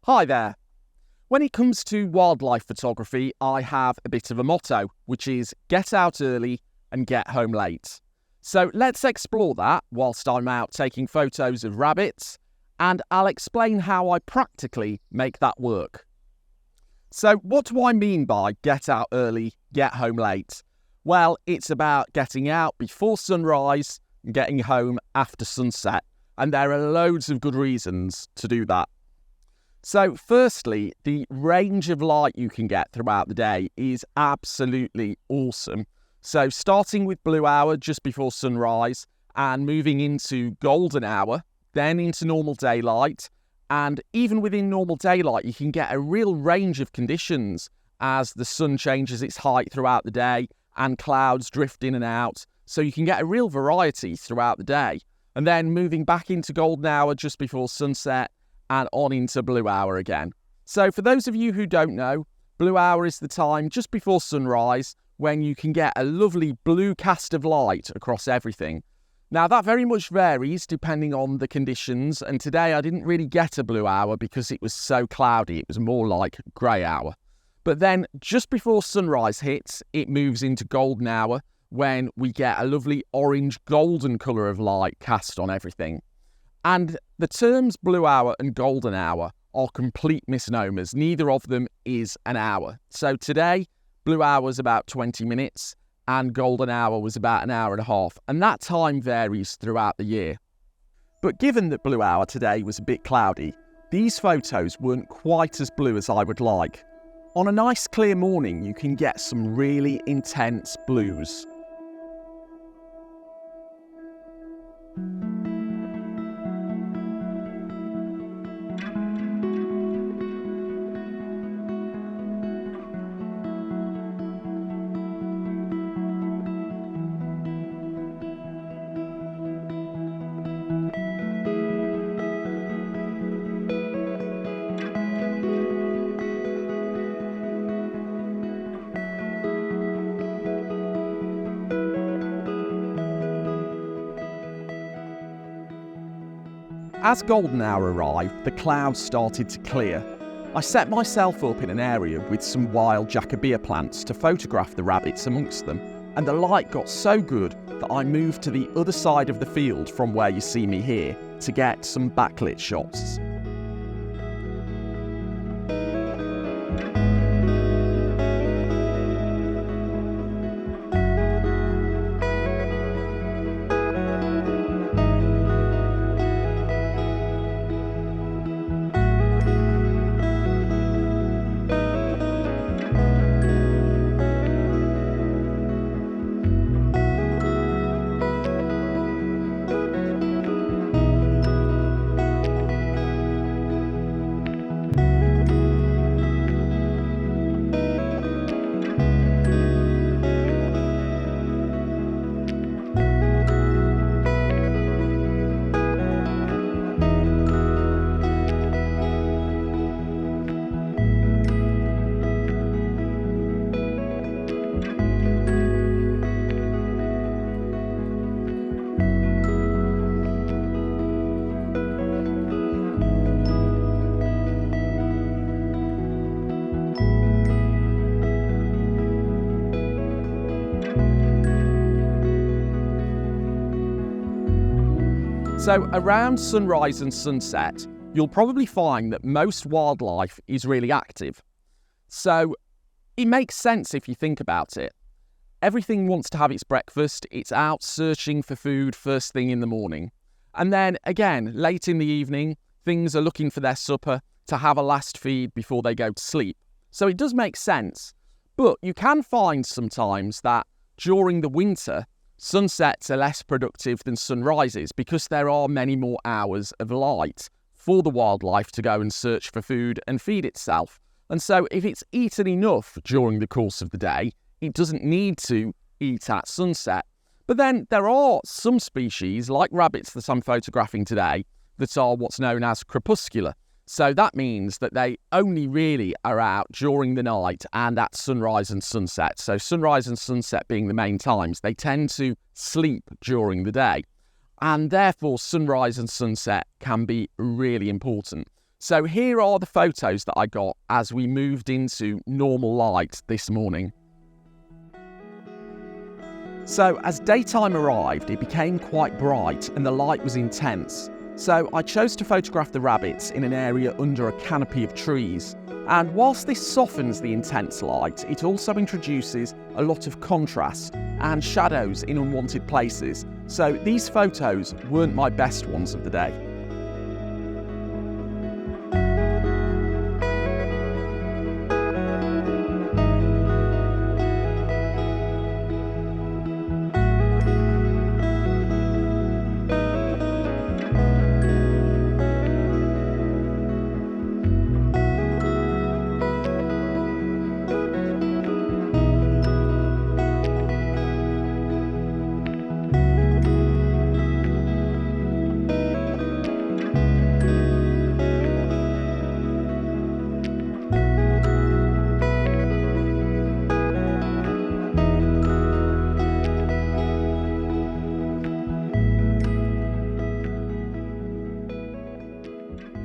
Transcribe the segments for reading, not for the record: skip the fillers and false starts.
Hi there. When it comes to wildlife photography, I have a bit of a motto, which is get out early and get home late. So let's explore that whilst I'm out taking photos of rabbits, and I'll explain how I practically make that work. So what do I mean by get out early, get home late? Well, it's about getting out before sunrise and getting home after sunset, and there are loads of good reasons to do that. So firstly, the range of light you can get throughout the day is absolutely awesome. So starting with blue hour just before sunrise and moving into golden hour, then into normal daylight. And even within normal daylight, you can get a real range of conditions as the sun changes its height throughout the day and clouds drift in and out. So you can get a real variety throughout the day. And then moving back into golden hour just before sunset, and on into blue hour again. So for those of you who don't know, blue hour is the time just before sunrise when you can get a lovely blue cast of light across everything. Now that very much varies depending on the conditions, and today I didn't really get a blue hour because it was so cloudy. It was more like grey hour. But then just before sunrise hits, it moves into golden hour when we get a lovely orange golden colour of light cast on everything. And the terms blue hour and golden hour are complete misnomers. Neither of them is an hour. So today, blue hour was about 20 minutes and golden hour was about an hour and a half. And that time varies throughout the year. But given that blue hour today was a bit cloudy, these photos weren't quite as blue as I would like. On a nice clear morning, you can get some really intense blues. As golden hour arrived, the clouds started to clear. I set myself up in an area with some wild jacobea plants to photograph the rabbits amongst them, and the light got so good that I moved to the other side of the field from where you see me here to get some backlit shots. So around sunrise and sunset, you'll probably find that most wildlife is really active. So it makes sense if you think about it. Everything wants to have its breakfast, it's out searching for food first thing in the morning. And then again, late in the evening, things are looking for their supper to have a last feed before they go to sleep. So it does make sense. But you can find sometimes that during the winter, sunsets are less productive than sunrises because there are many more hours of light for the wildlife to go and search for food and feed itself. And so if it's eaten enough during the course of the day, it doesn't need to eat at sunset. But then there are some species, like rabbits that I'm photographing today, that are what's known as crepuscular. So that means that they only really are out during the night and at sunrise and sunset. So sunrise and sunset being the main times, they tend to sleep during the day. And therefore sunrise and sunset can be really important. So here are the photos that I got as we moved into normal light this morning. So as daytime arrived, it became quite bright and the light was intense. So I chose to photograph the rabbits in an area under a canopy of trees. And whilst this softens the intense light, it also introduces a lot of contrast and shadows in unwanted places. So these photos weren't my best ones of the day.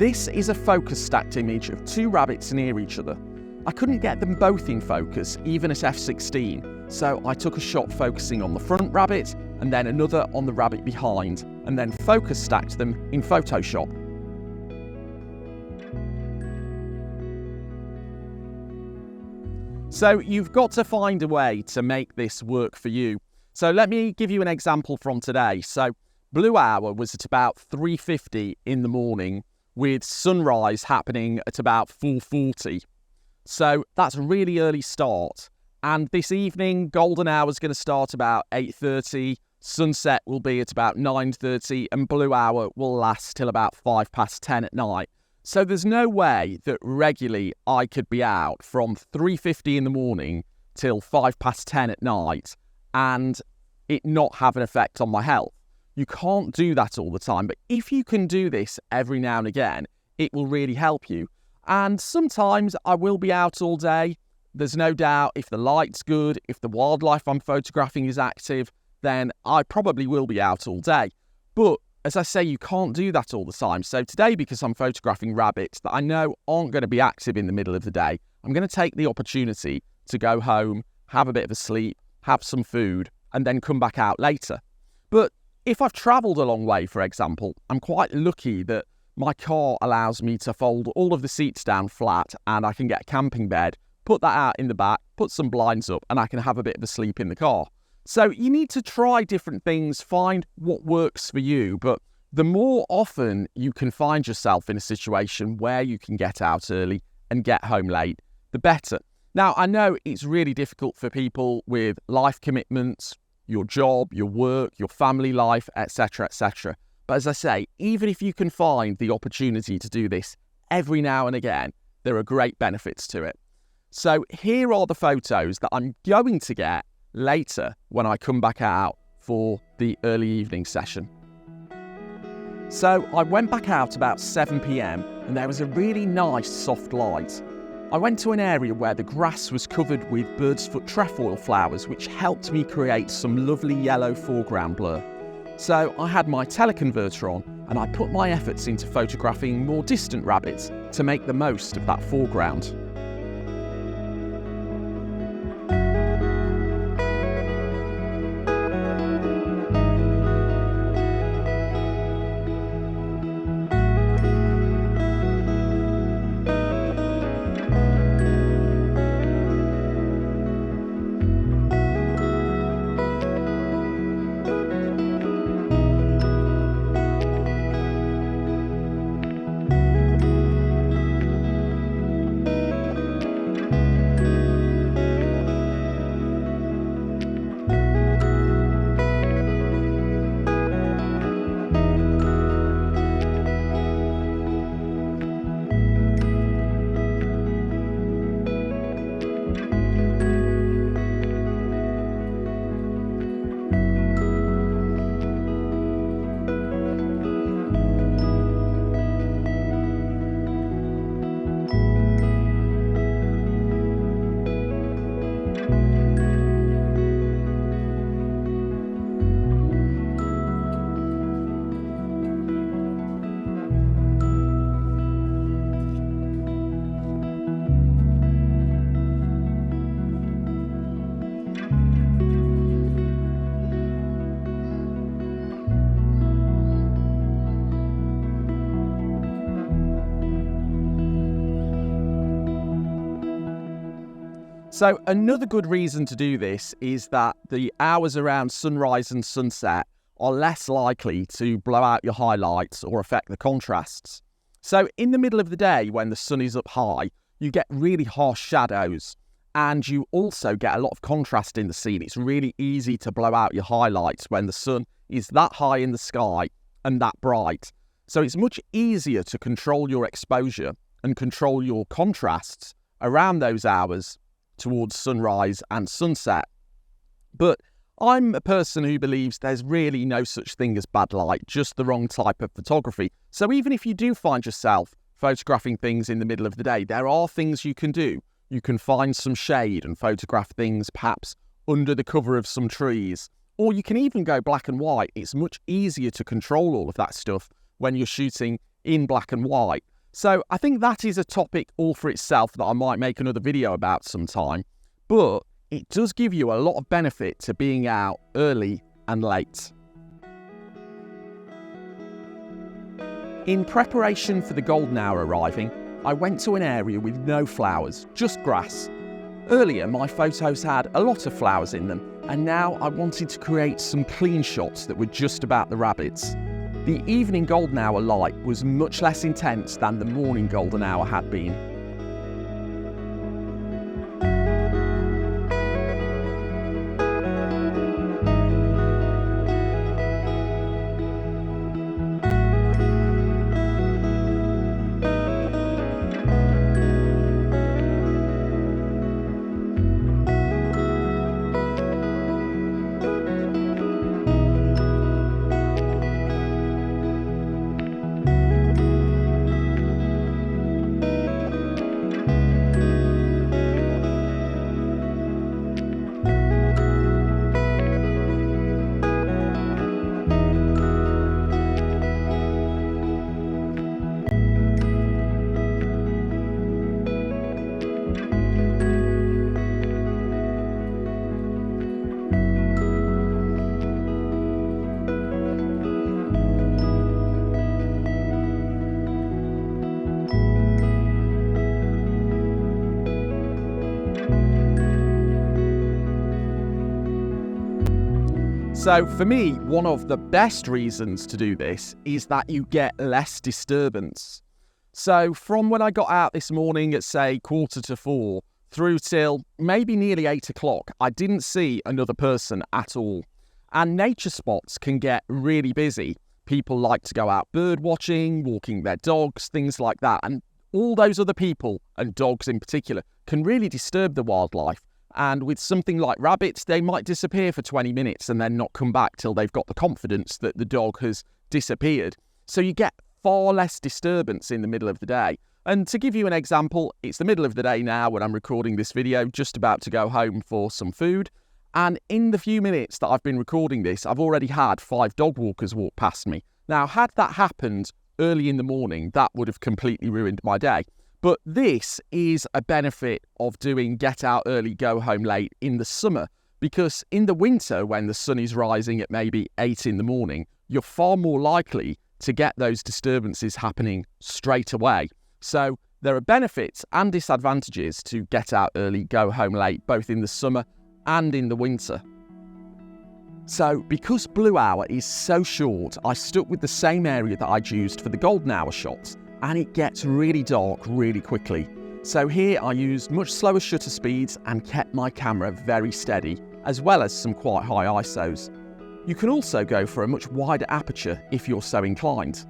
This is a focus stacked image of two rabbits near each other. I couldn't get them both in focus, even at f16, so I took a shot focusing on the front rabbit and then another on the rabbit behind, and then focus stacked them in Photoshop. So you've got to find a way to make this work for you. So let me give you an example from today. So blue hour was at about 3:50 in the morning, with sunrise happening at about 4:40. So that's a really early start. And this evening, golden hour is going to start about 8:30, sunset will be at about 9:30, and blue hour will last till about 10:05 at night. So there's no way that regularly I could be out from 3:50 in the morning till 10:05 at night and it not have an effect on my health. You can't do that all the time, but if you can do this every now and again, it will really help you. And sometimes I will be out all day. There's no doubt if the light's good, if the wildlife I'm photographing is active, then I probably will be out all day. But as I say, you can't do that all the time. So today, because I'm photographing rabbits that I know aren't going to be active in the middle of the day, I'm going to take the opportunity to go home, have a bit of a sleep, have some food, and then come back out later. But if I've travelled a long way, for example, I'm quite lucky that my car allows me to fold all of the seats down flat and I can get a camping bed, put that out in the back, put some blinds up, and I can have a bit of a sleep in the car. So you need to try different things, find what works for you, but the more often you can find yourself in a situation where you can get out early and get home late, the better. Now, I know it's really difficult for people with life commitments, your job, your work, your family life, etc., etc. But as I say, even if you can find the opportunity to do this every now and again, there are great benefits to it. So here are the photos that I'm going to get later when I come back out for the early evening session. So I went back out about 7 p.m. and there was a really nice soft light. I went to an area where the grass was covered with bird's foot trefoil flowers, which helped me create some lovely yellow foreground blur. So I had my teleconverter on and I put my efforts into photographing more distant rabbits to make the most of that foreground. So another good reason to do this is that the hours around sunrise and sunset are less likely to blow out your highlights or affect the contrasts. So in the middle of the day when the sun is up high, you get really harsh shadows and you also get a lot of contrast in the scene. It's really easy to blow out your highlights when the sun is that high in the sky and that bright. So it's much easier to control your exposure and control your contrasts around those hours towards sunrise and sunset. But I'm a person who believes there's really no such thing as bad light, just the wrong type of photography. So even if you do find yourself photographing things in the middle of the day, there are things you can do. You can find some shade and photograph things perhaps under the cover of some trees. Or you can even go black and white. It's much easier to control all of that stuff when you're shooting in black and white. So I think that is a topic all for itself that I might make another video about sometime. But it does give you a lot of benefit to being out early and late. In preparation for the golden hour arriving, I went to an area with no flowers, just grass. Earlier, my photos had a lot of flowers in them, and now I wanted to create some clean shots that were just about the rabbits. The evening golden hour light was much less intense than the morning golden hour had been. So for me, one of the best reasons to do this is that you get less disturbance. So from when I got out this morning at say 3:45 through till maybe nearly 8 o'clock, I didn't see another person at all. And nature spots can get really busy. People like to go out bird watching, walking their dogs, things like that. And all those other people, and dogs in particular, can really disturb the wildlife. And with something like rabbits, they might disappear for 20 minutes and then not come back till they've got the confidence that the dog has disappeared. So you get far less disturbance in the middle of the day. And to give you an example, it's the middle of the day now when I'm recording this video, just about to go home for some food. And in the few minutes that I've been recording this, I've already had 5 dog walkers walk past me. Now, had that happened early in the morning, that would have completely ruined my day. But this is a benefit of doing get out early, go home late in the summer, because in the winter, when the sun is rising at maybe 8 in the morning, you're far more likely to get those disturbances happening straight away. So there are benefits and disadvantages to get out early, go home late, both in the summer and in the winter. So because blue hour is so short, I stuck with the same area that I'd used for the golden hour shots, and it gets really dark really quickly. So here I used much slower shutter speeds and kept my camera very steady, as well as some quite high ISOs. You can also go for a much wider aperture if you're so inclined.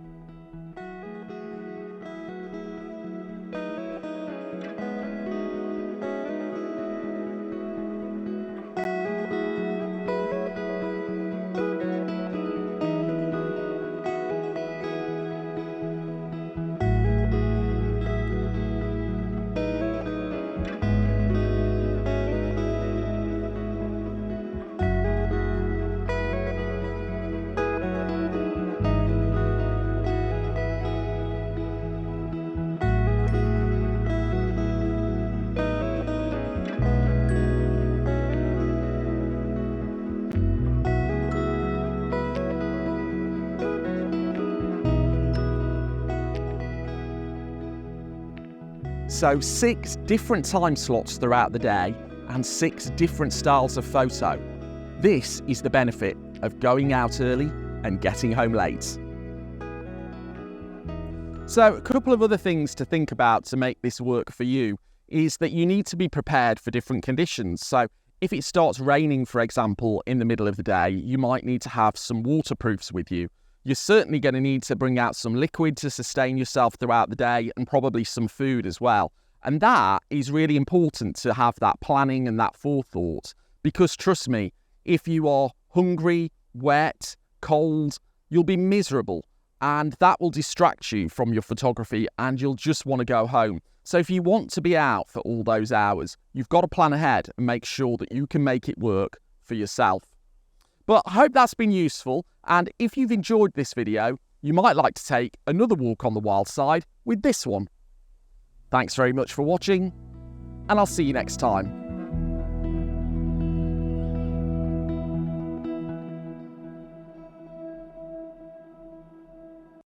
So 6 different time slots throughout the day, and 6 different styles of photo. This is the benefit of going out early and getting home late. So a couple of other things to think about to make this work for you is that you need to be prepared for different conditions. So if it starts raining, for example, in the middle of the day, you might need to have some waterproofs with you. You're certainly going to need to bring out some liquid to sustain yourself throughout the day, and probably some food as well. And that is really important to have that planning and that forethought, because trust me, if you are hungry, wet, cold, you'll be miserable, and that will distract you from your photography and you'll just want to go home. So if you want to be out for all those hours, you've got to plan ahead and make sure that you can make it work for yourself. But I hope that's been useful, and if you've enjoyed this video, you might like to take another walk on the wild side with this one. Thanks very much for watching, and I'll see you next time.